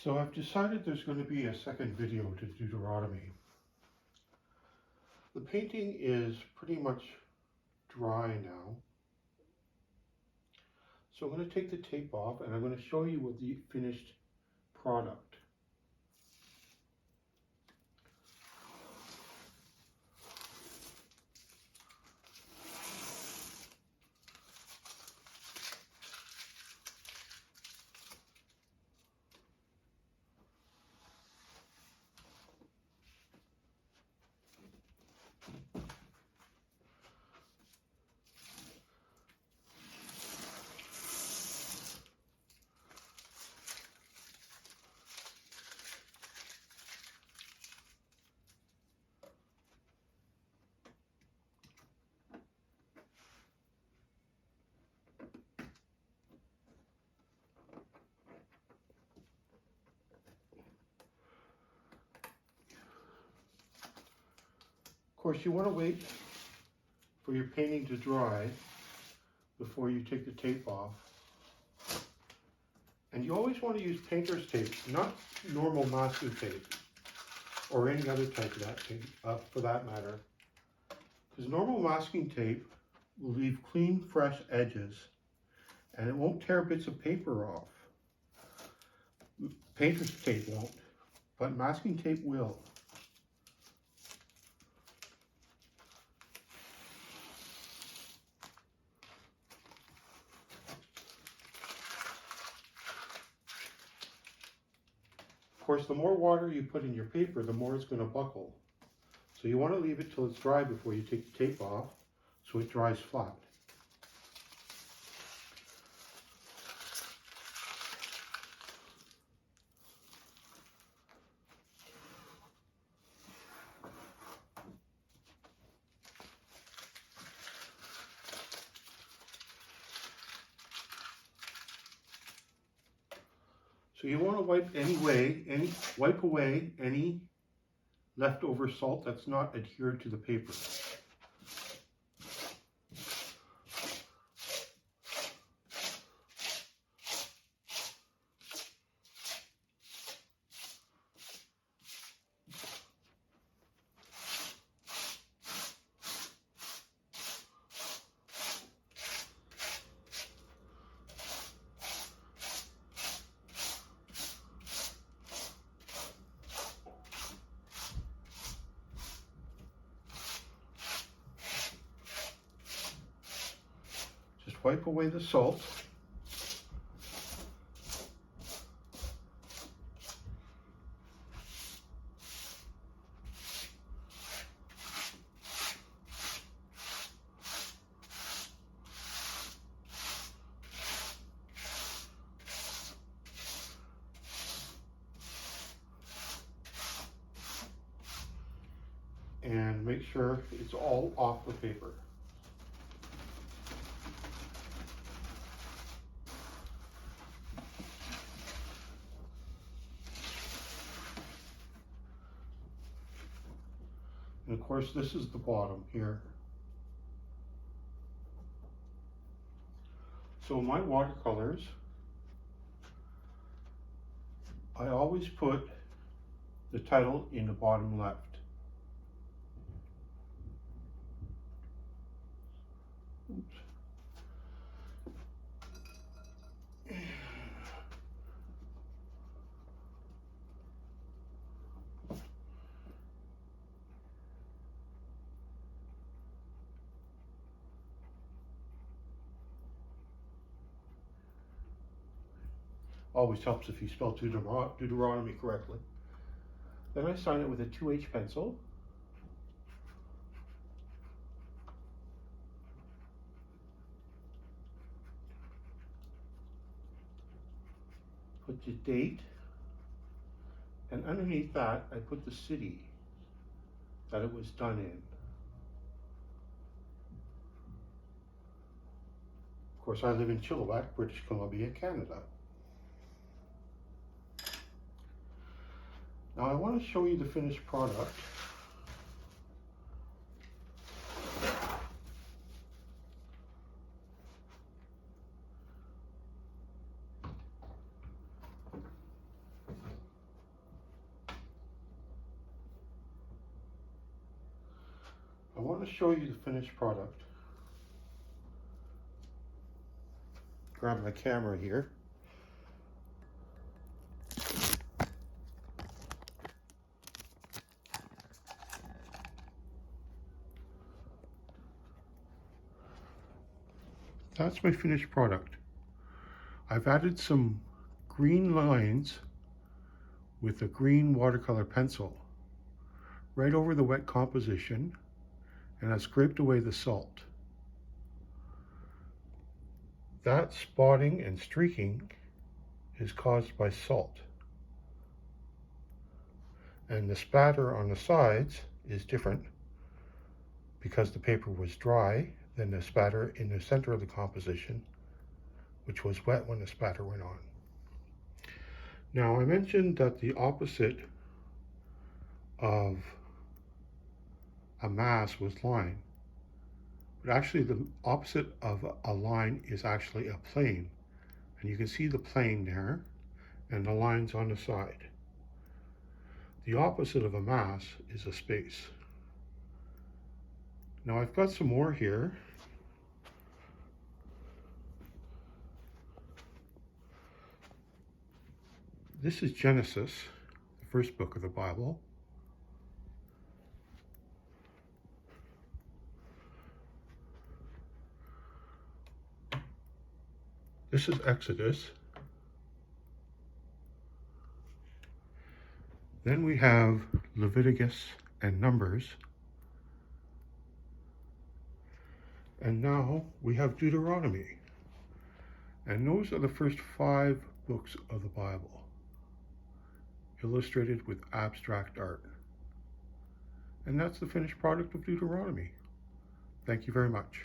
So I've decided there's going to be a second video to Deuteronomy. The painting is pretty much dry now. So I'm going to take the tape off and I'm going to show you what the finished product. Of course, you want to wait for your painting to dry before you take the tape off. And you always want to use painter's tape, not normal masking tape or any other type of that tape, for that matter. Because normal masking tape will leave clean, fresh edges and it won't tear bits of paper off. Painter's tape won't, but masking tape will. Of course, the more water you put in your paper, the more it's going to buckle. So you want to leave it till it's dry before you take the tape off, so it dries flat. So you want to wipe away any leftover salt that's not adhered to the paper. Just wipe away the salt. And make sure it's all off the paper. And of course, this is the bottom here. So my watercolors, I always put the title in the bottom left. Oops. Always helps if you spell Deuteronomy correctly. Then I sign it with a 2H pencil. Put the date, and underneath that I put the city that it was done in. Of course, I live in Chilliwack, British Columbia, Canada. Now I want to show you the finished product. I want to show you the finished product. Grab my camera here. That's my finished product. I've added some green lines with a green watercolor pencil right over the wet composition, and I scraped away the salt. That spotting and streaking is caused by salt. And the spatter on the sides is different because the paper was dry than the spatter in the center of the composition, which was wet when the spatter went on. Now, I mentioned that the opposite of a mass was line, but actually the opposite of a line is actually a plane. And you can see the plane there and the lines on the side. The opposite of a mass is a space. Now I've got some more here. This is Genesis, the first book of the Bible. This is Exodus. Then we have Leviticus and Numbers. And now we have Deuteronomy. And those are the first 5 books of the Bible, illustrated with abstract art. And that's the finished product of Deuteronomy. Thank you very much.